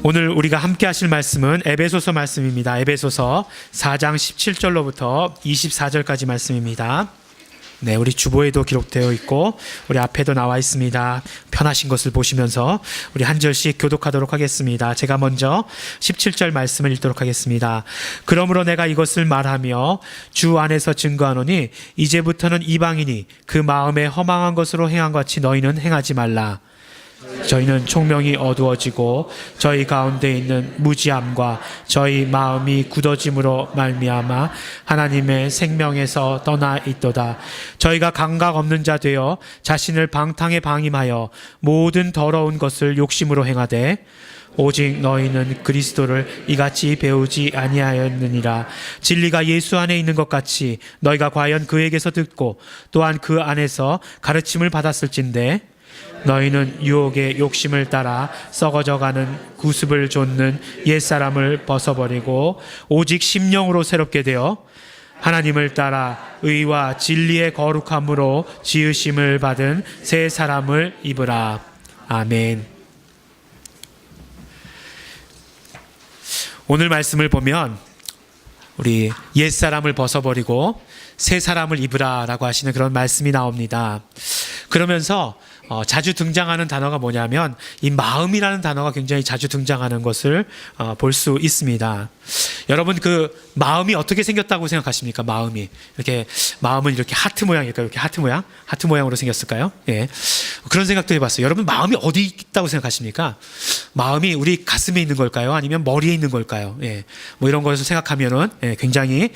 오늘 우리가 함께 하실 말씀은 에베소서 말씀입니다. 에베소서 4장 17절로부터 24절까지 말씀입니다. 네, 우리 주보에도 기록되어 있고 우리 앞에도 나와 있습니다. 편하신 것을 보시면서 우리 한 절씩 교독하도록 하겠습니다. 제가 먼저 17절 말씀을 읽도록 하겠습니다. 그러므로 내가 이것을 말하며 주 안에서 증거하노니 이제부터는 이방인이 그 마음에 허망한 것으로 행한 것 같이 너희는 행하지 말라. 저희는 총명이 어두워지고 저희 가운데 있는 무지함과 저희 마음이 굳어짐으로 말미암아 하나님의 생명에서 떠나 있도다. 저희가 감각 없는 자 되어 자신을 방탕에 방임하여 모든 더러운 것을 욕심으로 행하되 오직 너희는 그리스도를 이같이 배우지 아니하였느니라. 진리가 예수 안에 있는 것 같이 너희가 과연 그에게서 듣고 또한 그 안에서 가르침을 받았을진데 너희는 유혹의 욕심을 따라 썩어져가는 구습을 좇는 옛사람을 벗어버리고 오직 심령으로 새롭게 되어 하나님을 따라 의와 진리의 거룩함으로 지으심을 받은 새 사람을 입으라. 아멘. 오늘 말씀을 보면 우리 옛사람을 벗어버리고 새 사람을 입으라 라고 하시는 그런 말씀이 나옵니다. 그러면서 자주 등장하는 단어가 뭐냐면 이 마음이라는 단어가 굉장히 자주 등장하는 것을 볼 수 있습니다. 여러분 그 마음이 어떻게 생겼다고 생각하십니까? 마음은 이렇게 하트 모양일까요? 이렇게 하트 모양으로 생겼을까요? 예. 그런 생각도 해봤어요. 여러분 마음이 어디 있다고 생각하십니까? 마음이 우리 가슴에 있는 걸까요? 아니면 머리에 있는 걸까요? 예. 뭐 이런 것을 생각하면은 굉장히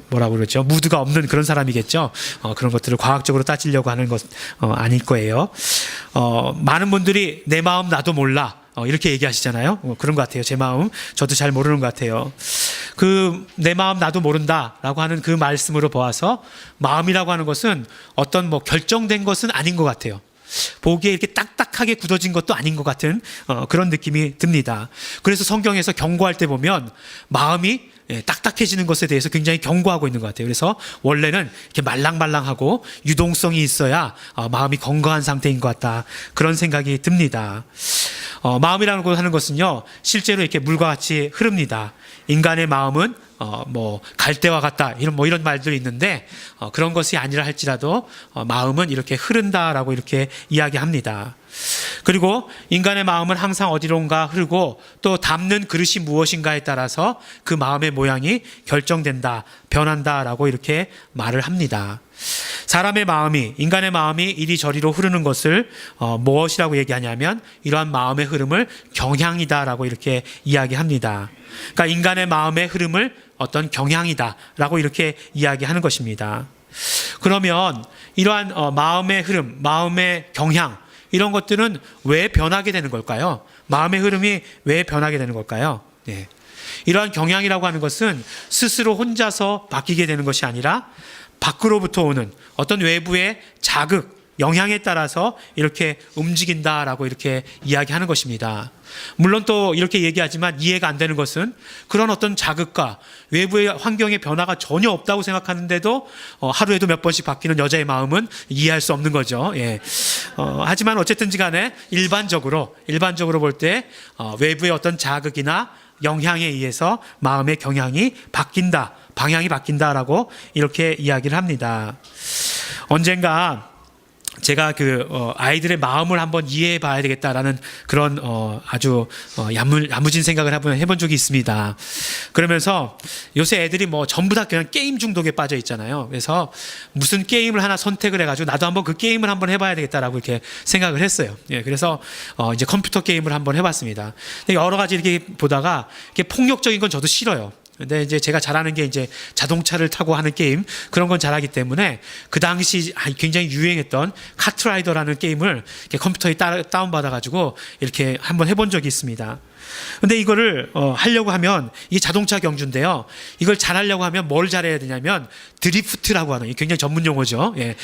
뭐라고 그러죠? 무드가 없는 그런 사람이겠죠. 그런 것들을 과학적으로 따지려고 하는 것 아닐 거예요. 많은 분들이 내 마음 나도 몰라. 이렇게 얘기하시잖아요. 그런 것 같아요. 제 마음 저도 잘 모르는 것 같아요. 내 마음 나도 모른다라고 하는 그 말씀으로 보아서 마음이라고 하는 것은 어떤 결정된 것은 아닌 것 같아요. 보기에 이렇게 딱딱하게 굳어진 것도 아닌 것 같은 그런 느낌이 듭니다. 그래서 성경에서 경고할 때 보면 마음이 딱딱해지는 것에 대해서 굉장히 경고하고 있는 것 같아요. 그래서 원래는 이렇게 말랑말랑하고 유동성이 있어야 마음이 건강한 상태인 것 같다. 그런 생각이 듭니다. 마음이라는 것 하는 것은요, 실제로 이렇게 물과 같이 흐릅니다. 인간의 마음은 갈대와 같다 이런 말들이 있는데 그런 것이 아니라 할지라도 마음은 이렇게 흐른다라고 이렇게 이야기합니다. 그리고 인간의 마음은 항상 어디론가 흐르고 또 담는 그릇이 무엇인가에 따라서 그 마음의 모양이 결정된다, 변한다라고 이렇게 말을 합니다. 인간의 마음이 이리저리로 흐르는 것을 무엇이라고 얘기하냐면 이러한 마음의 흐름을 경향이다라고 이렇게 이야기합니다. 그러니까 인간의 마음의 흐름을 어떤 경향이다라고 이렇게 이야기하는 것입니다. 그러면 이러한 마음의 흐름, 마음의 경향 이런 것들은 왜 변하게 되는 걸까요? 마음의 흐름이 왜 변하게 되는 걸까요? 네. 이러한 경향이라고 하는 것은 스스로 혼자서 바뀌게 되는 것이 아니라 밖으로부터 오는 어떤 외부의 자극, 영향에 따라서 이렇게 움직인다라고 이렇게 이야기하는 것입니다. 물론 또 이렇게 얘기하지만 이해가 안 되는 것은 그런 어떤 자극과 외부의 환경의 변화가 전혀 없다고 생각하는데도 하루에도 몇 번씩 바뀌는 여자의 마음은 이해할 수 없는 거죠. 예. 하지만 어쨌든지 간에 일반적으로 볼 때 외부의 어떤 자극이나 영향에 의해서 마음의 경향이 바뀐다, 방향이 바뀐다라고 이렇게 이야기를 합니다. 언젠가 제가 아이들의 마음을 한번 이해해 봐야 되겠다라는 그런 아주 야무진 생각을 해본 적이 있습니다. 그러면서 요새 애들이 전부 다 그냥 게임 중독에 빠져 있잖아요. 그래서 무슨 게임을 하나 선택을 해가지고 나도 한번 그 게임을 한번 해봐야 되겠다라고 이렇게 생각을 했어요. 예, 그래서 이제 컴퓨터 게임을 한번 해봤습니다. 여러 가지 이렇게 보다가 이렇게 폭력적인 건 저도 싫어요. 근데 이제 제가 잘하는 게 이제 자동차를 타고 하는 게임 그런 건 잘하기 때문에 그 당시 굉장히 유행했던 카트라이더라는 게임을 이렇게 컴퓨터에 다운받아가지고 이렇게 한번 해본 적이 있습니다. 근데 이거를 하려고 하면 이게 자동차 경주인데요. 이걸 잘하려고 하면 뭘 잘해야 되냐면 드리프트라고 하는, 굉장히 전문 용어죠. 예.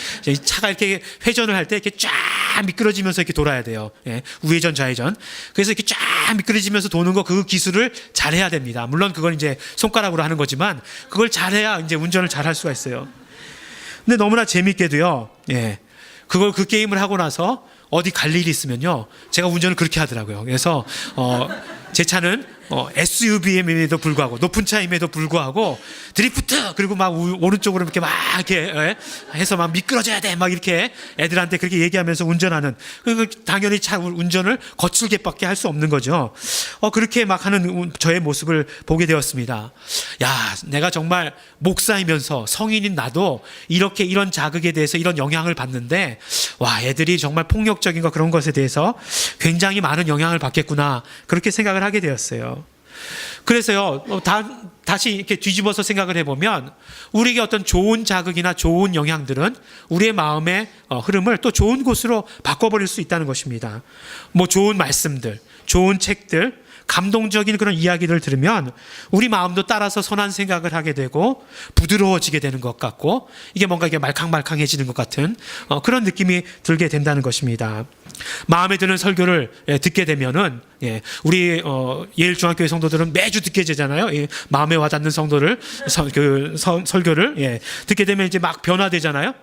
차가 이렇게 회전을 할 때 이렇게 쫙 미끄러지면서 이렇게 돌아야 돼요. 예. 우회전, 좌회전. 그래서 이렇게 쫙 미끄러지면서 도는 그 기술을 잘해야 됩니다. 물론 그건 이제 손가락으로 하는 거지만 그걸 잘해야 이제 운전을 잘할 수가 있어요. 근데 너무나 재밌게도요. 예. 그 게임을 하고 나서 어디 갈 일이 있으면요, 제가 운전을 그렇게 하더라고요. 그래서 제 차는 SUV임에도 불구하고, 높은 차임에도 불구하고 드리프트, 그리고 막 오른쪽으로 이렇게 막 이렇게 해서 막 미끄러져야 돼 막 이렇게 애들한테 그렇게 얘기하면서 운전하는, 그 당연히 차 운전을 거칠게밖에 할 수 없는 거죠. 그렇게 막 하는 저의 모습을 보게 되었습니다. 야, 내가 정말 목사이면서 성인인 나도 이렇게 이런 자극에 대해서 이런 영향을 받는데, 와, 애들이 정말 폭력적인 거 그런 것에 대해서 굉장히 많은 영향을 받겠구나, 그렇게 생각을 하게 되었어요. 그래서요, 다시 이렇게 뒤집어서 생각을 해보면, 우리에게 어떤 좋은 자극이나 좋은 영향들은 우리의 마음의 흐름을 또 좋은 곳으로 바꿔버릴 수 있다는 것입니다. 뭐 좋은 말씀들, 좋은 책들, 감동적인 그런 이야기를 들으면 우리 마음도 따라서 선한 생각을 하게 되고 부드러워지게 되는 것 같고, 이게 뭔가 이게 말캉말캉해지는 것 같은 그런 느낌이 들게 된다는 것입니다. 마음에 드는 설교를 듣게 되면은, 우리 예일중학교의 성도들은 매주 듣게 되잖아요. 마음에 와닿는 성도를 설교를 듣게 되면 이제 막 변화되잖아요.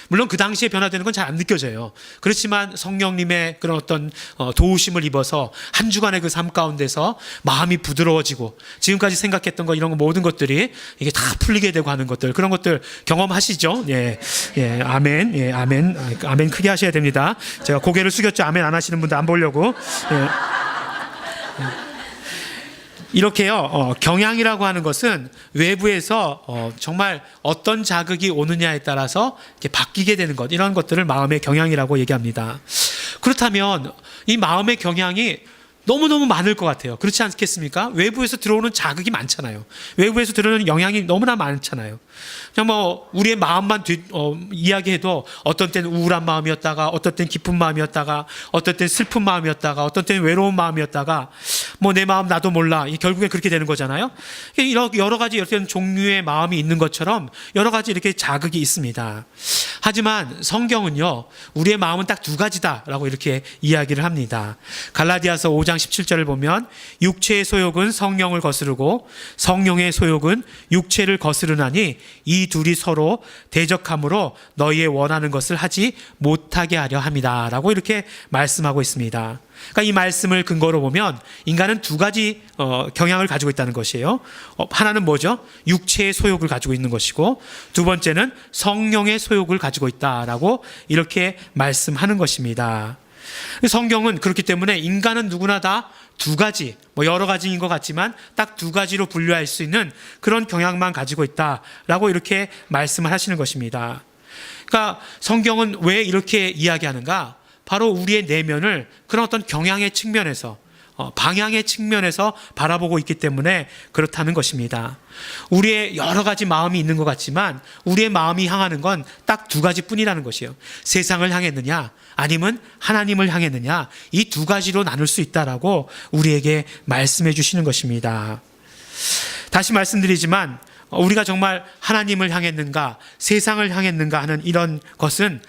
물론 그 당시에 변화되는 건 잘 안 느껴져요. 그렇지만 성령님의 그런 어떤 도우심을 입어서 한 주간의 그 삶 가운데서 마음이 부드러워지고, 지금까지 생각했던 거 이런 거 모든 것들이 이게 다 풀리게 되고 하는 것들, 그런 것들 경험하시죠? 아멘. 아멘 크게 하셔야 됩니다. 제가 고개를 숙였죠. 아멘 안 하시는 분들 안 보려고. 이렇게요, 경향이라고 하는 것은 외부에서 정말 어떤 자극이 오느냐에 따라서 이렇게 바뀌게 되는 것, 이런 것들을 마음의 경향이라고 얘기합니다. 그렇다면 이 마음의 경향이 너무너무 많을 것 같아요. 그렇지 않겠습니까? 외부에서 들어오는 자극이 많잖아요. 외부에서 들어오는 영향이 너무나 많잖아요. 그냥 뭐 우리의 마음만 이야기해도 어떤 때는 우울한 마음이었다가, 어떤 때는 기쁜 마음이었다가, 어떤 때는 슬픈 마음이었다가, 어떤 때는 외로운 마음이었다가, 뭐 내 마음 나도 몰라, 결국엔 그렇게 되는 거잖아요. 여러 가지 이런 종류의 마음이 있는 것처럼 여러 가지 이렇게 자극이 있습니다. 하지만 성경은요, 우리의 마음은 딱 두 가지다라고 이렇게 이야기를 합니다. 갈라디아서 5장 17절을 보면, 육체의 소욕은 성령을 거스르고 성령의 소욕은 육체를 거스르나니 이 둘이 서로 대적함으로 너희의 원하는 것을 하지 못하게 하려 함이다 라고 이렇게 말씀하고 있습니다. 그러니까 이 말씀을 근거로 보면 인간은 두 가지 경향을 가지고 있다는 것이에요. 하나는 뭐죠? 육체의 소욕을 가지고 있는 것이고, 두 번째는 성령의 소욕을 가지고 있다라고 이렇게 말씀하는 것입니다. 성경은 그렇기 때문에 인간은 누구나 다 두 가지, 뭐 여러 가지인 것 같지만 딱 두 가지로 분류할 수 있는 그런 경향만 가지고 있다라고 이렇게 말씀을 하시는 것입니다. 그러니까 성경은 왜 이렇게 이야기하는가? 바로 우리의 내면을 그런 어떤 경향의 측면에서, 방향의 측면에서 바라보고 있기 때문에 그렇다는 것입니다. 우리의 여러 가지 마음이 있는 것 같지만 우리의 마음이 향하는 건 딱 두 가지 뿐이라는 것이에요. 세상을 향했느냐 아니면 하나님을 향했느냐, 이 두 가지로 나눌 수 있다라고 우리에게 말씀해 주시는 것입니다. 다시 말씀드리지만 우리가 정말 하나님을 향했는가 세상을 향했는가 하는 이런 것은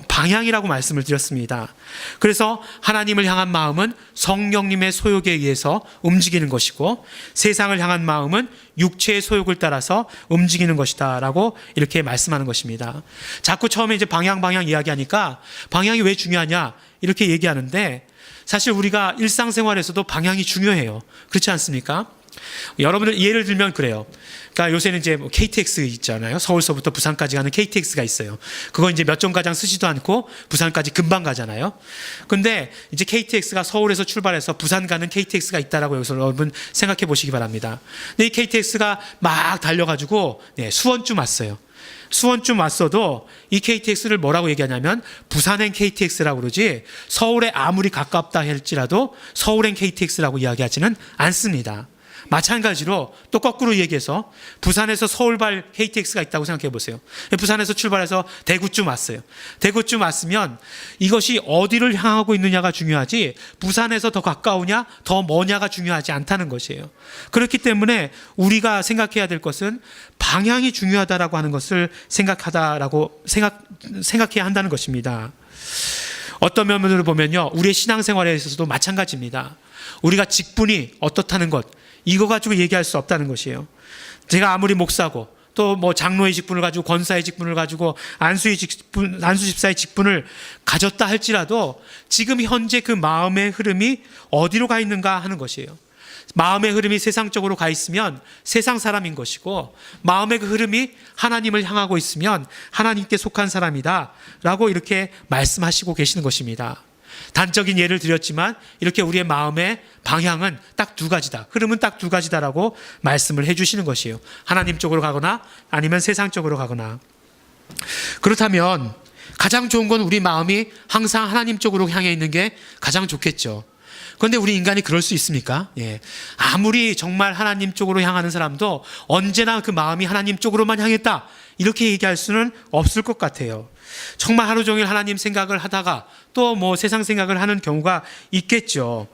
방향이라고 말씀을 드렸습니다. 그래서 하나님을 향한 마음은 성령님의 소욕에 의해서 움직이는 것이고, 세상을 향한 마음은 육체의 소욕을 따라서 움직이는 것이다 라고 이렇게 말씀하는 것입니다. 자꾸 처음에 이제 방향 이야기하니까 방향이 왜 중요하냐 이렇게 얘기하는데, 사실 우리가 일상생활에서도 방향이 중요해요. 그렇지 않습니까? 여러분들 예를 들면 그래요. 그러니까 요새는 이제 KTX 있잖아요. 서울서부터 부산까지 가는 KTX가 있어요. 그거 이제 몇 정거장 쓰지도 않고 부산까지 금방 가잖아요. 근데 이제 KTX가 서울에서 출발해서 부산 가는 KTX가 있다라고 여기서 여러분 생각해 보시기 바랍니다. 근데 이 KTX가 막 달려가지고 수원쯤 왔어요. 수원쯤 왔어도 이 KTX를 뭐라고 얘기하냐면 부산행 KTX라고 그러지, 서울에 아무리 가깝다 할지라도 서울행 KTX라고 이야기하지는 않습니다. 마찬가지로 또 거꾸로 얘기해서 부산에서 서울발 KTX가 있다고 생각해 보세요. 부산에서 출발해서 대구쯤 왔어요. 대구쯤 왔으면 이것이 어디를 향하고 있느냐가 중요하지 부산에서 더 가까우냐 더 머냐가 중요하지 않다는 것이에요. 그렇기 때문에 우리가 생각해야 될 것은 방향이 중요하다라고 하는 것을 생각해야 한다는 것입니다. 어떤 면으로 보면요, 우리의 신앙생활에 있어서도 마찬가지입니다. 우리가 직분이 어떻다는 것, 이거 가지고 얘기할 수 없다는 것이에요. 제가 아무리 목사고 또 뭐 장로의 직분을 가지고 권사의 직분을 가지고 안수집사의 직분을 가졌다 할지라도 지금 현재 그 마음의 흐름이 어디로 가 있는가 하는 것이에요. 마음의 흐름이 세상적으로 가 있으면 세상 사람인 것이고, 마음의 그 흐름이 하나님을 향하고 있으면 하나님께 속한 사람이다 라고 이렇게 말씀하시고 계시는 것입니다. 단적인 예를 드렸지만 이렇게 우리의 마음의 방향은 딱 두 가지다, 흐름은 딱 두 가지다라고 말씀을 해주시는 것이에요. 하나님 쪽으로 가거나 아니면 세상 쪽으로 가거나. 그렇다면 가장 좋은 건 우리 마음이 항상 하나님 쪽으로 향해 있는 게 가장 좋겠죠. 그런데 우리 인간이 그럴 수 있습니까? 아무리 정말 하나님 쪽으로 향하는 사람도 언제나 그 마음이 하나님 쪽으로만 향했다 이렇게 얘기할 수는 없을 것 같아요. 정말 하루 종일 하나님 생각을 하다가 또 뭐 세상 생각을 하는 경우가 있겠죠.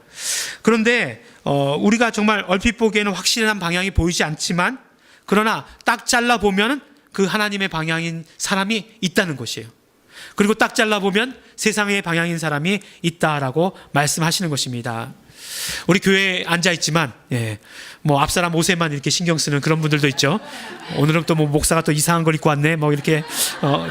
그런데 우리가 정말 얼핏 보기에는 확실한 방향이 보이지 않지만, 그러나 딱 잘라보면 그 하나님의 방향인 사람이 있다는 것이에요. 그리고 딱 잘라보면 세상의 방향인 사람이 있다라고 말씀하시는 것입니다. 우리 교회에 앉아있지만 뭐 앞사람 옷에만 이렇게 신경 쓰는 그런 분들도 있죠. 오늘은 또 뭐 목사가 또 이상한 걸 입고 왔네 뭐 이렇게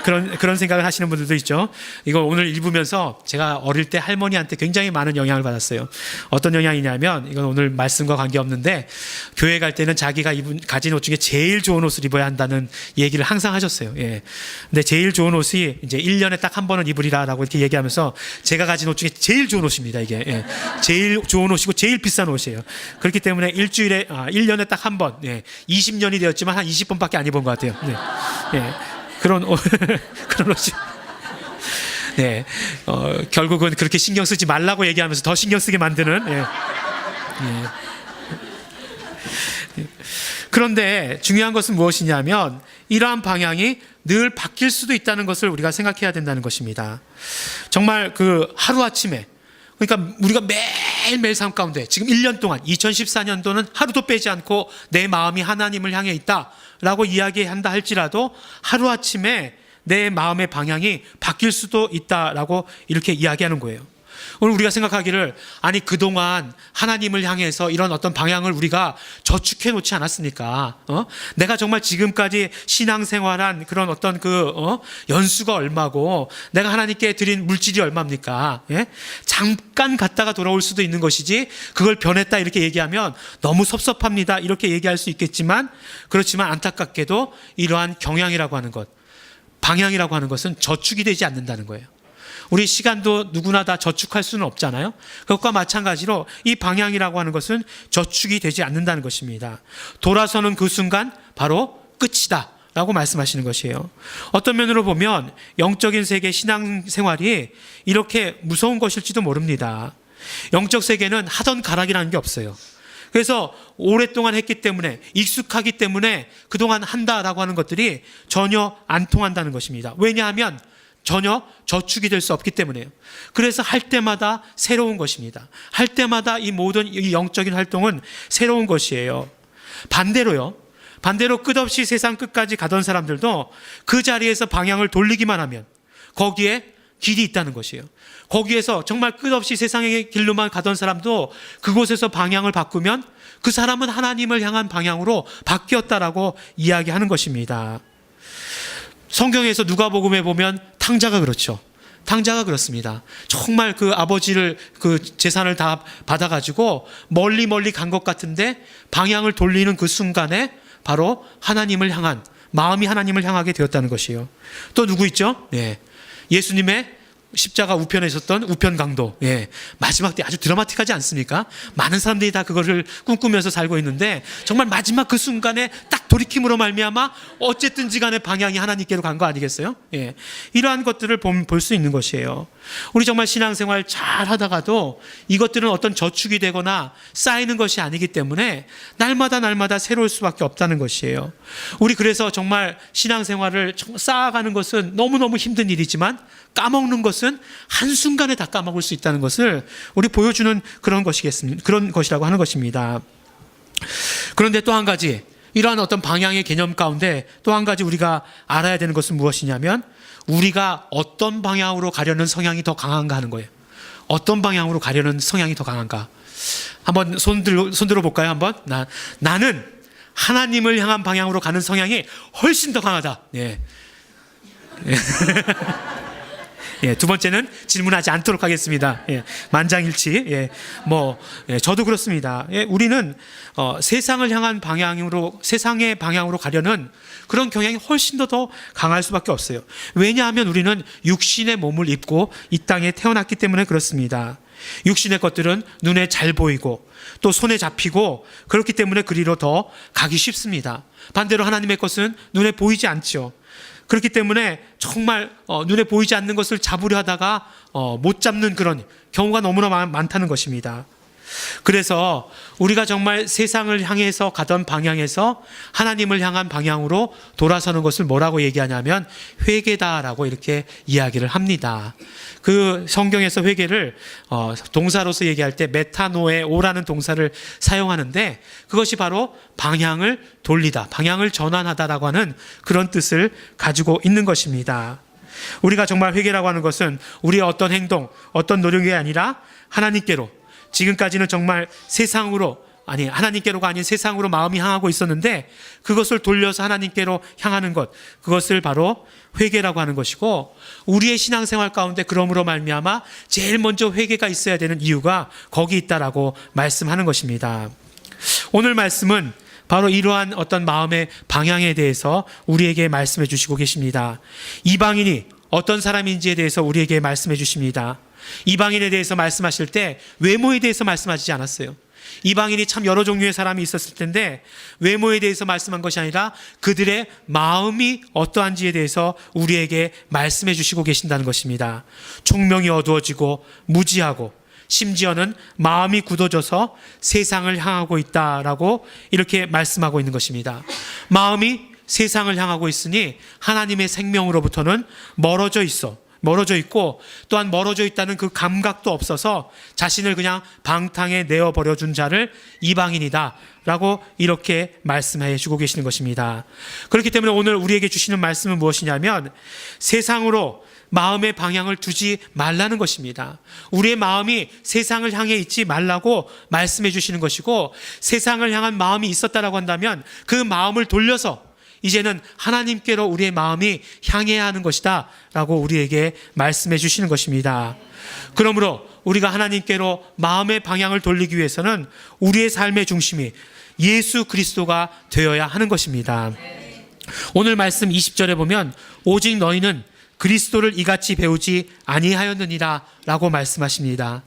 그런 생각을 하시는 분들도 있죠. 이거 오늘 읽으면서 제가 어릴 때 할머니한테 굉장히 많은 영향을 받았어요. 어떤 영향이냐면, 이건 오늘 말씀과 관계없는데, 교회 갈 때는 자기가 가진 옷 중에 제일 좋은 옷을 입어야 한다는 얘기를 항상 하셨어요. 근데 제일 좋은 옷이 이제 1년에 딱 한 번은 입으리라라고 이렇게 얘기하면서, 제가 가진 옷 중에 제일 좋은 옷입니다. 이게 제일 좋은 옷이고 제일 비싼 옷이에요. 그렇기 때문에 1년에 딱 한 번, 20년이 되었지만 한 20번밖에 안 입은 것 같아요. 그런 옷이. 결국은 그렇게 신경 쓰지 말라고 얘기하면서 더 신경 쓰게 만드는. 그런데 중요한 것은 무엇이냐면, 이러한 방향이 늘 바뀔 수도 있다는 것을 우리가 생각해야 된다는 것입니다. 정말 그 하루아침에, 그러니까 우리가 매일매일 삶 가운데 지금 1년 동안 2014년도는 하루도 빼지 않고 내 마음이 하나님을 향해 있다라고 이야기한다 할지라도 하루아침에 내 마음의 방향이 바뀔 수도 있다라고 이렇게 이야기하는 거예요. 오늘 우리가 생각하기를, 아니 그동안 하나님을 향해서 이런 어떤 방향을 우리가 저축해 놓지 않았습니까? 내가 정말 지금까지 신앙생활한 그런 어떤 연수가 얼마고 내가 하나님께 드린 물질이 얼마입니까? 잠깐 갔다가 돌아올 수도 있는 것이지 그걸 변했다 이렇게 얘기하면 너무 섭섭합니다 이렇게 얘기할 수 있겠지만, 그렇지만 안타깝게도 이러한 경향이라고 하는 것, 방향이라고 하는 것은 저축이 되지 않는다는 거예요. 우리 시간도 누구나 다 저축할 수는 없잖아요. 그것과 마찬가지로 이 방향이라고 하는 것은 저축이 되지 않는다는 것입니다. 돌아서는 그 순간 바로 끝이다 라고 말씀하시는 것이에요. 어떤 면으로 보면 영적인 세계 신앙생활이 이렇게 무서운 것일지도 모릅니다. 영적 세계는 하던 가락이라는 게 없어요. 그래서 오랫동안 했기 때문에, 익숙하기 때문에 그동안 한다라고 하는 것들이 전혀 안 통한다는 것입니다. 왜냐하면 전혀 저축이 될 수 없기 때문에요. 그래서 할 때마다 새로운 것입니다. 할 때마다 이 모든 이 영적인 활동은 새로운 것이에요. 반대로 끝없이 세상 끝까지 가던 사람들도 그 자리에서 방향을 돌리기만 하면 거기에 길이 있다는 것이에요. 거기에서 정말 끝없이 세상의 길로만 가던 사람도 그곳에서 방향을 바꾸면 그 사람은 하나님을 향한 방향으로 바뀌었다라고 이야기하는 것입니다. 성경에서 누가복음에 보면 탕자가 그렇죠. 탕자가 그렇습니다. 정말 그 아버지를 그 재산을 다 받아가지고 멀리 간 것 같은데 방향을 돌리는 그 순간에 바로 하나님을 향한, 마음이 하나님을 향하게 되었다는 것이에요. 또 누구 있죠? 예수님의 십자가 우편에 있었던 우편강도. 마지막 때 아주 드라마틱하지 않습니까? 많은 사람들이 다 그거를 꿈꾸면서 살고 있는데 정말 마지막 그 순간에 딱 돌이킴으로 말미암아 어쨌든지 간에 방향이 하나님께로 간 거 아니겠어요? 이러한 것들을 볼 수 있는 것이에요. 우리 정말 신앙생활 잘 하다가도 이것들은 어떤 저축이 되거나 쌓이는 것이 아니기 때문에 날마다 새로울 수밖에 없다는 것이에요. 우리 그래서 정말 신앙생활을 쌓아가는 것은 너무너무 힘든 일이지만 까먹는 것은 한순간에 다 까먹을 수 있다는 것을 우리 보여주는 그런 것이라고 하는 것입니다. 그런데 또 한 가지, 이러한 어떤 방향의 개념 가운데 또 한 가지 우리가 알아야 되는 것은 무엇이냐면, 우리가 어떤 방향으로 가려는 성향이 더 강한가 하는 거예요. 어떤 방향으로 가려는 성향이 더 강한가. 한번 손 들어 볼까요? 한번. 나는 하나님을 향한 방향으로 가는 성향이 훨씬 더 강하다. 예. 예, 두 번째는 질문하지 않도록 하겠습니다. 예, 만장일치. 예, 저도 그렇습니다. 예, 우리는 세상을 향한 방향으로, 세상의 방향으로 가려는 그런 경향이 훨씬 더 강할 수밖에 없어요. 왜냐하면 우리는 육신의 몸을 입고 이 땅에 태어났기 때문에 그렇습니다. 육신의 것들은 눈에 잘 보이고 또 손에 잡히고 그렇기 때문에 그리로 더 가기 쉽습니다. 반대로 하나님의 것은 눈에 보이지 않죠. 그렇기 때문에 정말 눈에 보이지 않는 것을 잡으려 하다가 못 잡는 그런 경우가 너무나 많다는 것입니다. 그래서 우리가 정말 세상을 향해서 가던 방향에서 하나님을 향한 방향으로 돌아서는 것을 뭐라고 얘기하냐면 회개다라고 이렇게 이야기를 합니다. 그 성경에서 회개를 동사로서 얘기할 때 메타노에오라는 동사를 사용하는데 그것이 바로 방향을 돌리다, 방향을 전환하다라고 하는 그런 뜻을 가지고 있는 것입니다. 우리가 정말 회개라고 하는 것은 우리의 어떤 행동, 어떤 노력이 아니라 하나님께로, 지금까지는 정말 하나님께로가 아닌 세상으로 마음이 향하고 있었는데 그것을 돌려서 하나님께로 향하는 것, 그것을 바로 회개라고 하는 것이고, 우리의 신앙생활 가운데 그러므로 말미암아 제일 먼저 회개가 있어야 되는 이유가 거기 있다라고 말씀하는 것입니다. 오늘 말씀은 바로 이러한 어떤 마음의 방향에 대해서 우리에게 말씀해 주시고 계십니다. 이방인이 어떤 사람인지에 대해서 우리에게 말씀해 주십니다. 이방인에 대해서 말씀하실 때 외모에 대해서 말씀하시지 않았어요. 이방인이 참 여러 종류의 사람이 있었을 텐데 외모에 대해서 말씀한 것이 아니라 그들의 마음이 어떠한지에 대해서 우리에게 말씀해 주시고 계신다는 것입니다. 총명이 어두워지고 무지하고 심지어는 마음이 굳어져서 세상을 향하고 있다라고 이렇게 말씀하고 있는 것입니다. 마음이 세상을 향하고 있으니 하나님의 생명으로부터는 멀어져 있고 또한 멀어져 있다는 그 감각도 없어서 자신을 그냥 방탕에 내어버려준 자를 이방인이다 라고 이렇게 말씀해 주고 계시는 것입니다. 그렇기 때문에 오늘 우리에게 주시는 말씀은 무엇이냐면 세상으로 마음의 방향을 두지 말라는 것입니다. 우리의 마음이 세상을 향해 있지 말라고 말씀해 주시는 것이고, 세상을 향한 마음이 있었다라고 한다면 그 마음을 돌려서 이제는 하나님께로 우리의 마음이 향해야 하는 것이다 라고 우리에게 말씀해 주시는 것입니다. 그러므로 우리가 하나님께로 마음의 방향을 돌리기 위해서는 우리의 삶의 중심이 예수 그리스도가 되어야 하는 것입니다. 오늘 말씀 20절에 보면 오직 너희는 그리스도를 이같이 배우지 아니하였느니라 라고 말씀하십니다.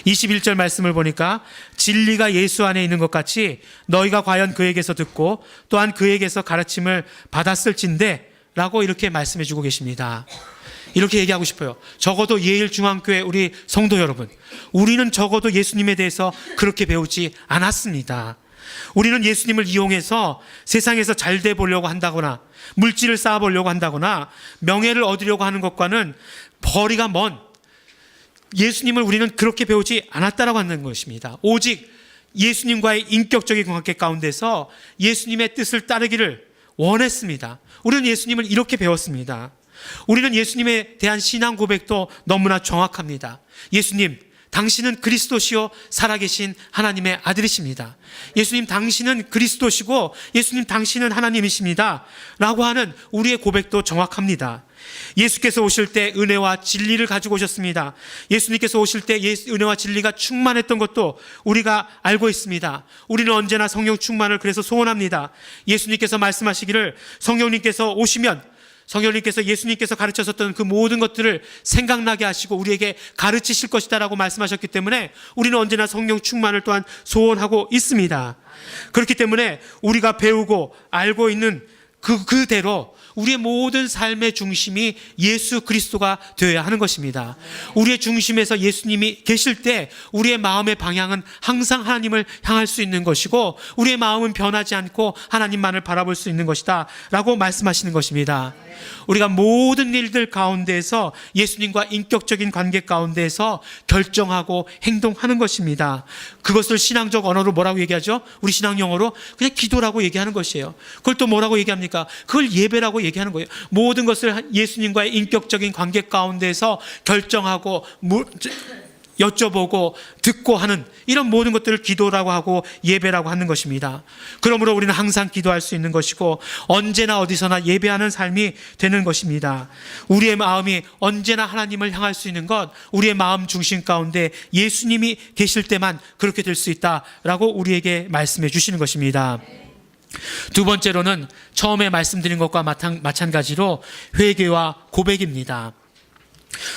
21절 말씀을 보니까 진리가 예수 안에 있는 것 같이 너희가 과연 그에게서 듣고 또한 그에게서 가르침을 받았을진데 라고 이렇게 말씀해 주고 계십니다. 이렇게 얘기하고 싶어요. 적어도 예일중앙교회 우리 성도 여러분, 우리는 적어도 예수님에 대해서 그렇게 배우지 않았습니다. 우리는 예수님을 이용해서 세상에서 잘 돼 보려고 한다거나 물질을 쌓아 보려고 한다거나 명예를 얻으려고 하는 것과는 거리가 먼 예수님을 우리는 그렇게 배우지 않았다라고 하는 것입니다. 오직 예수님과의 인격적인 관계 가운데서 예수님의 뜻을 따르기를 원했습니다. 우리는 예수님을 이렇게 배웠습니다. 우리는 예수님에 대한 신앙 고백도 너무나 정확합니다. 예수님, 당신은 그리스도시요 살아계신 하나님의 아들이십니다. 예수님, 당신은 그리스도시고 예수님, 당신은 하나님이십니다 라고 하는 우리의 고백도 정확합니다. 예수께서 오실 때 은혜와 진리를 가지고 오셨습니다. 예수님께서 오실 때 은혜와 진리가 충만했던 것도 우리가 알고 있습니다. 우리는 언제나 성령 충만을 그래서 소원합니다. 예수님께서 말씀하시기를 성령님께서 오시면 성령님께서 예수님께서 가르쳤었던 그 모든 것들을 생각나게 하시고 우리에게 가르치실 것이다 라고 말씀하셨기 때문에 우리는 언제나 성령 충만을 또한 소원하고 있습니다. 그렇기 때문에 우리가 배우고 알고 있는 그대로 우리의 모든 삶의 중심이 예수 그리스도가 되어야 하는 것입니다. 우리의 중심에서 예수님이 계실 때 우리의 마음의 방향은 항상 하나님을 향할 수 있는 것이고 우리의 마음은 변하지 않고 하나님만을 바라볼 수 있는 것이다 라고 말씀하시는 것입니다. 우리가 모든 일들 가운데에서 예수님과 인격적인 관계 가운데에서 결정하고 행동하는 것입니다. 그것을 신앙적 언어로 뭐라고 얘기하죠? 우리 신앙 용어로 그냥 기도라고 얘기하는 것이에요. 그걸 또 뭐라고 얘기합니까? 그걸 예배라고 얘기하는 거예요. 모든 것을 예수님과의 인격적인 관계 가운데에서 결정하고 여쭤보고 듣고 하는 이런 모든 것들을 기도라고 하고 예배라고 하는 것입니다. 그러므로 우리는 항상 기도할 수 있는 것이고 언제나 어디서나 예배하는 삶이 되는 것입니다. 우리의 마음이 언제나 하나님을 향할 수 있는 것, 우리의 마음 중심 가운데 예수님이 계실 때만 그렇게 될 수 있다라고 우리에게 말씀해 주시는 것입니다. 두 번째로는 처음에 말씀드린 것과 마찬가지로 회개와 고백입니다.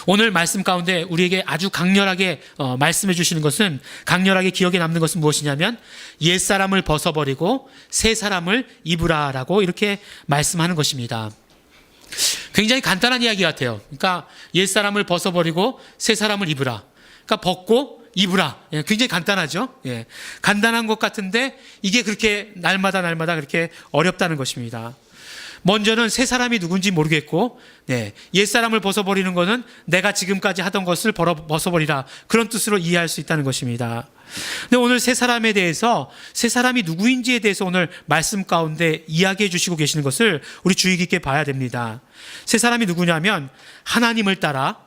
오늘 말씀 가운데 우리에게 아주 강렬하게 말씀해 주시는 것은, 강렬하게 기억에 남는 것은 무엇이냐면 옛사람을 벗어버리고 새 사람을 입으라라고 이렇게 말씀하는 것입니다. 굉장히 간단한 이야기 같아요. 그러니까 옛사람을 벗어버리고 새 사람을 입으라. 그러니까 벗고 입으라. 굉장히 간단하죠. 예. 간단한 것 같은데 이게 그렇게 날마다 그렇게 어렵다는 것입니다. 먼저는 새 사람이 누군지 모르겠고, 옛사람을 벗어버리는 것은 내가 지금까지 하던 것을 벗어버리라, 그런 뜻으로 이해할 수 있다는 것입니다. 근데 오늘 새 사람에 대해서, 새 사람이 누구인지에 대해서 오늘 말씀 가운데 이야기해 주시고 계시는 것을 우리 주의 깊게 봐야 됩니다. 새 사람이 누구냐면 하나님을 따라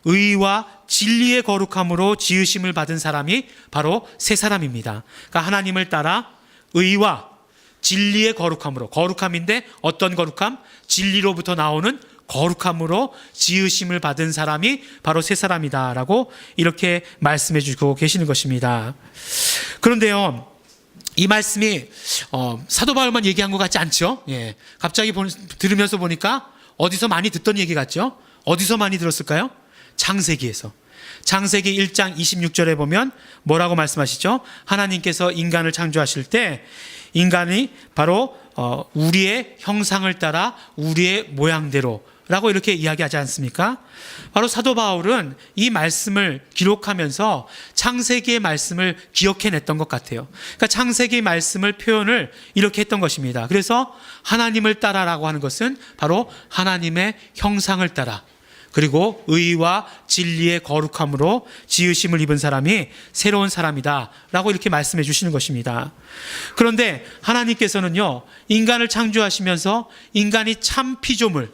의와 진리의 거룩함으로 지으심을 받은 사람이 바로 새 사람입니다. 그러니까 하나님을 따라 의와 진리의 거룩함으로, 거룩함인데 어떤 거룩함? 진리로부터 나오는 거룩함으로 지으심을 받은 사람이 바로 새 사람이다라고 이렇게 말씀해 주고 계시는 것입니다. 그런데요, 이 말씀이 사도 바울만 얘기한 것 같지 않죠? 예. 갑자기 들으면서 보니까 어디서 많이 듣던 얘기 같죠? 어디서 많이 들었을까요? 창세기에서. 창세기 1장 26절에 보면 뭐라고 말씀하시죠? 하나님께서 인간을 창조하실 때 인간이 바로 우리의 형상을 따라 우리의 모양대로 라고 이렇게 이야기하지 않습니까? 바로 사도 바울은 이 말씀을 기록하면서 창세기의 말씀을 기억해냈던 것 같아요. 그러니까 창세기 말씀을 표현을 이렇게 했던 것입니다. 그래서 하나님을 따라라고 하는 것은 바로 하나님의 형상을 따라, 그리고 의와 진리의 거룩함으로 지으심을 입은 사람이 새로운 사람이다 라고 이렇게 말씀해 주시는 것입니다. 그런데 하나님께서는요, 인간을 창조하시면서 인간이 참 피조물,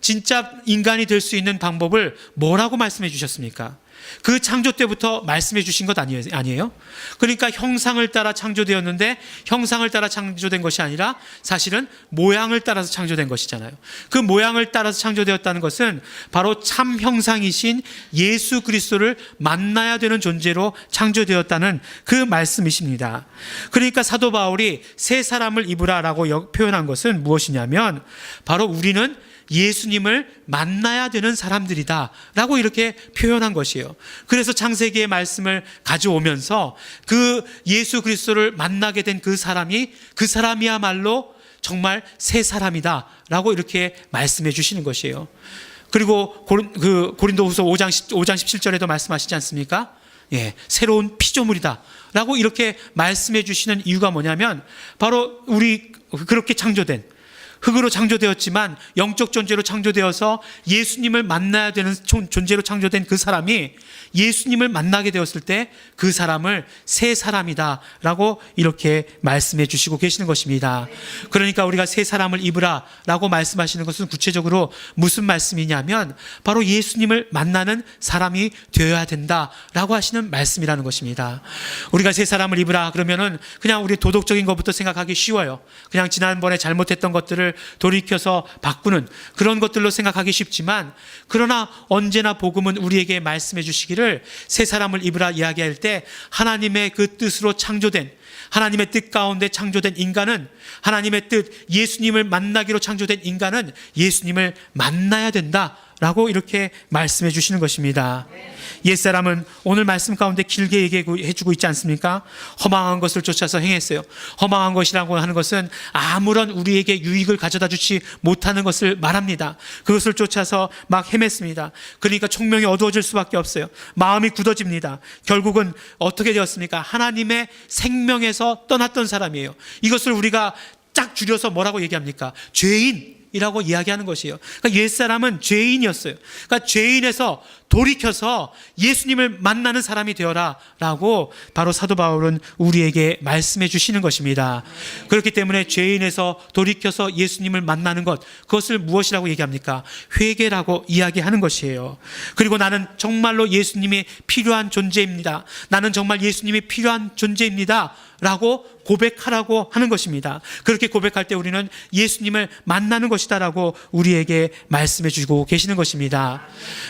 진짜 인간이 될 수 있는 방법을 뭐라고 말씀해 주셨습니까? 그 창조 때부터 말씀해 주신 것 아니에요? 그러니까 형상을 따라 창조되었는데 형상을 따라 창조된 것이 아니라 사실은 모양을 따라서 창조된 것이잖아요. 그 모양을 따라서 창조되었다는 것은 바로 참 형상이신 예수 그리스도를 만나야 되는 존재로 창조되었다는 그 말씀이십니다. 그러니까 사도 바울이 새 사람을 입으라라고 표현한 것은 무엇이냐면 바로 우리는 예수님을 만나야 되는 사람들이다 라고 이렇게 표현한 것이에요. 그래서 창세기의 말씀을 가져오면서 그 예수 그리스도를 만나게 된 그 사람이야말로 정말 새 사람이다 라고 이렇게 말씀해 주시는 것이에요. 그리고 고린도후서 5장 17절에도 말씀하시지 않습니까? 예, 새로운 피조물이다 라고 이렇게 말씀해 주시는 이유가 뭐냐면 바로 우리 그렇게 창조된, 흙으로 창조되었지만 영적 존재로 창조되어서 예수님을 만나야 되는 존재로 창조된 그 사람이 예수님을 만나게 되었을 때 그 사람을 새 사람이다 라고 이렇게 말씀해 주시고 계시는 것입니다. 그러니까 우리가 새 사람을 입으라 라고 말씀하시는 것은 구체적으로 무슨 말씀이냐면 바로 예수님을 만나는 사람이 되어야 된다 라고 하시는 말씀이라는 것입니다. 우리가 새 사람을 입으라 그러면은 그냥 우리 도덕적인 것부터 생각하기 쉬워요. 그냥 지난번에 잘못했던 것들을 돌이켜서 바꾸는 그런 것들로 생각하기 쉽지만, 그러나 언제나 복음은 우리에게 말씀해 주시기를 새 사람을 입으라 이야기할 때 하나님의 그 뜻으로 창조된, 하나님의 뜻 가운데 창조된 인간은, 하나님의 뜻 예수님을 만나기로 창조된 인간은 예수님을 만나야 된다 라고 이렇게 말씀해 주시는 것입니다. 옛사람은 오늘 말씀 가운데 길게 얘기해 주고 있지 않습니까? 허망한 것을 쫓아서 행했어요. 허망한 것이라고 하는 것은 아무런 우리에게 유익을 가져다 주지 못하는 것을 말합니다. 그것을 쫓아서 막 헤맸습니다. 그러니까 총명이 어두워질 수밖에 없어요. 마음이 굳어집니다. 결국은 어떻게 되었습니까? 하나님의 생명에서 떠났던 사람이에요. 이것을 우리가 쫙 줄여서 뭐라고 얘기합니까? 죄인, 이라고 이야기하는 것이에요. 그러니까 옛사람은 죄인이었어요. 그러니까 죄인에서 돌이켜서 예수님을 만나는 사람이 되어라 라고 바로 사도 바울은 우리에게 말씀해 주시는 것입니다. 그렇기 때문에 죄인에서 돌이켜서 예수님을 만나는 것, 그것을 무엇이라고 얘기합니까? 회개라고 이야기하는 것이에요. 그리고 나는 정말로 예수님이 필요한 존재입니다. 나는 정말 예수님이 필요한 존재입니다 라고 고백하라고 하는 것입니다. 그렇게 고백할 때 우리는 예수님을 만나는 것이다 라고 우리에게 말씀해 주고 계시는 것입니다.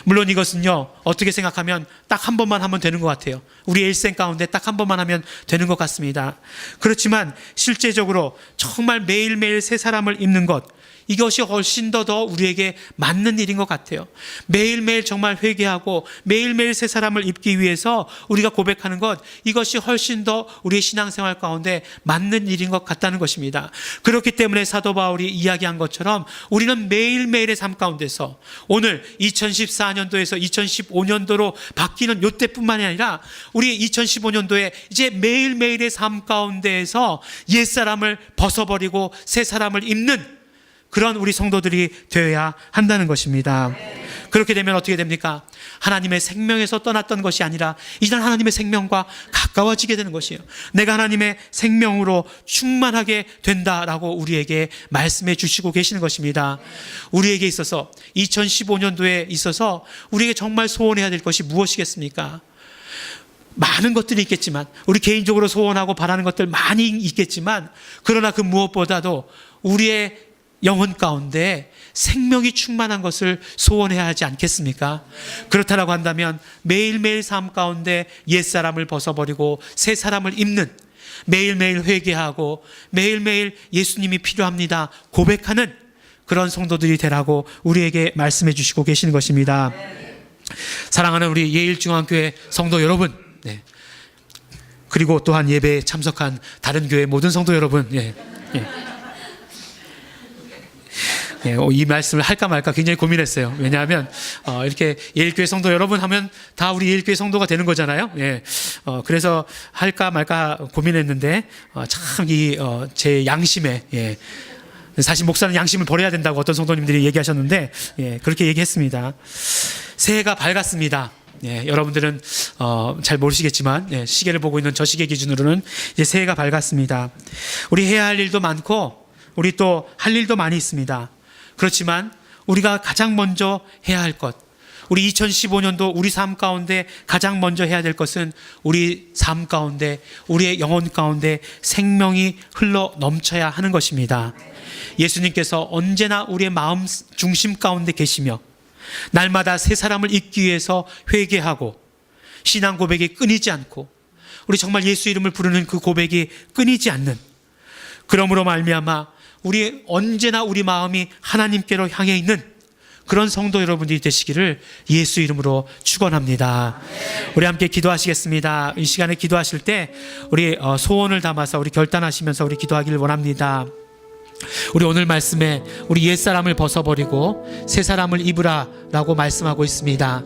물론 이것은요, 어떻게 생각하면 딱 한 번만 하면 되는 것 같아요. 우리 일생 가운데 딱 한 번만 하면 되는 것 같습니다. 그렇지만 실제적으로 정말 매일매일 새 사람을 입는 것, 이것이 훨씬 더 우리에게 맞는 일인 것 같아요. 매일매일 정말 회개하고 매일매일 새 사람을 입기 위해서 우리가 고백하는 것, 이것이 훨씬 더 우리의 신앙생활 가운데 맞는 일인 것 같다는 것입니다. 그렇기 때문에 사도 바울이 이야기한 것처럼 우리는 매일매일의 삶 가운데서 오늘 2014년도에서 2015년도로 바뀌는 요때뿐만이 아니라 우리 2015년도에 이제 매일매일의 삶 가운데에서 옛사람을 벗어버리고 새 사람을 입는 그런 우리 성도들이 되어야 한다는 것입니다. 그렇게 되면 어떻게 됩니까? 하나님의 생명에서 떠났던 것이 아니라 이제는 하나님의 생명과 가까워지게 되는 것이에요. 내가 하나님의 생명으로 충만하게 된다라고 우리에게 말씀해 주시고 계시는 것입니다. 우리에게 있어서 2015년도에 있어서 우리에게 정말 소원해야 될 것이 무엇이겠습니까? 많은 것들이 있겠지만, 우리 개인적으로 소원하고 바라는 것들 많이 있겠지만, 그러나 그 무엇보다도 우리의 영혼 가운데 생명이 충만한 것을 소원해야 하지 않겠습니까? 그렇다라고 한다면 매일매일 삶 가운데 옛사람을 벗어버리고 새 사람을 입는, 매일매일 회개하고 매일매일 예수님이 필요합니다 고백하는 그런 성도들이 되라고 우리에게 말씀해 주시고 계시는 것입니다. 사랑하는 우리 예일중앙교회 성도 여러분, 그리고 또한 예배에 참석한 다른 교회 모든 성도 여러분, 이 말씀을 할까 말까 굉장히 고민했어요. 왜냐하면 이렇게 예일교회 성도 여러분 하면 다 우리 예일교회 성도가 되는 거잖아요. 그래서 할까 말까 고민했는데 참 제 양심에, 사실 목사는 양심을 버려야 된다고 어떤 성도님들이 얘기하셨는데, 그렇게 얘기했습니다. 새해가 밝았습니다. 여러분들은 잘 모르시겠지만, 시계를 보고 있는 저 시계 기준으로는 이제 새해가 밝았습니다. 우리 해야 할 일도 많고 우리 또 할 일도 많이 있습니다. 그렇지만 우리가 가장 먼저 해야 할 것, 우리 2015년도 우리 삶 가운데 가장 먼저 해야 될 것은 우리 삶 가운데, 우리의 영혼 가운데 생명이 흘러 넘쳐야 하는 것입니다. 예수님께서 언제나 우리의 마음 중심 가운데 계시며 날마다 새 사람을 입기 위해서 회개하고 신앙 고백이 끊이지 않고 우리 정말 예수 이름을 부르는 그 고백이 끊이지 않는, 그러므로 말미암아 우리 언제나 우리 마음이 하나님께로 향해 있는 그런 성도 여러분들이 되시기를 예수 이름으로 축원합니다. 우리 함께 기도하시겠습니다. 이 시간에 기도하실 때 우리 소원을 담아서 우리 결단하시면서 우리 기도하기를 원합니다. 우리 오늘 말씀에 우리 옛사람을 벗어버리고 새사람을 입으라 라고 말씀하고 있습니다.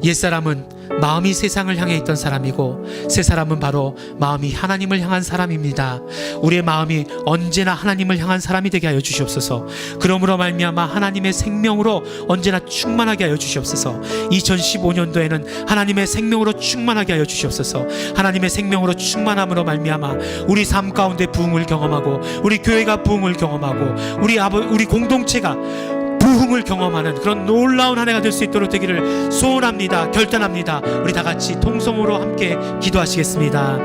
옛사람은 마음이 세상을 향해 있던 사람이고 새사람은 바로 마음이 하나님을 향한 사람입니다. 우리의 마음이 언제나 하나님을 향한 사람이 되게 하여 주시옵소서. 그러므로 말미암아 하나님의 생명으로 언제나 충만하게 하여 주시옵소서. 2015년도에는 하나님의 생명으로 충만하게 하여 주시옵소서. 하나님의 생명으로 충만함으로 말미암아 우리 삶 가운데 부흥을 경험하고 우리 교회가 부흥을 경험하고 우리 공동체가 부흥을 경험하는 그런 놀라운 한 해가 될 수 있도록 되기를 소원합니다. 결단합니다. 우리 다 같이 통성으로 함께 기도하시겠습니다.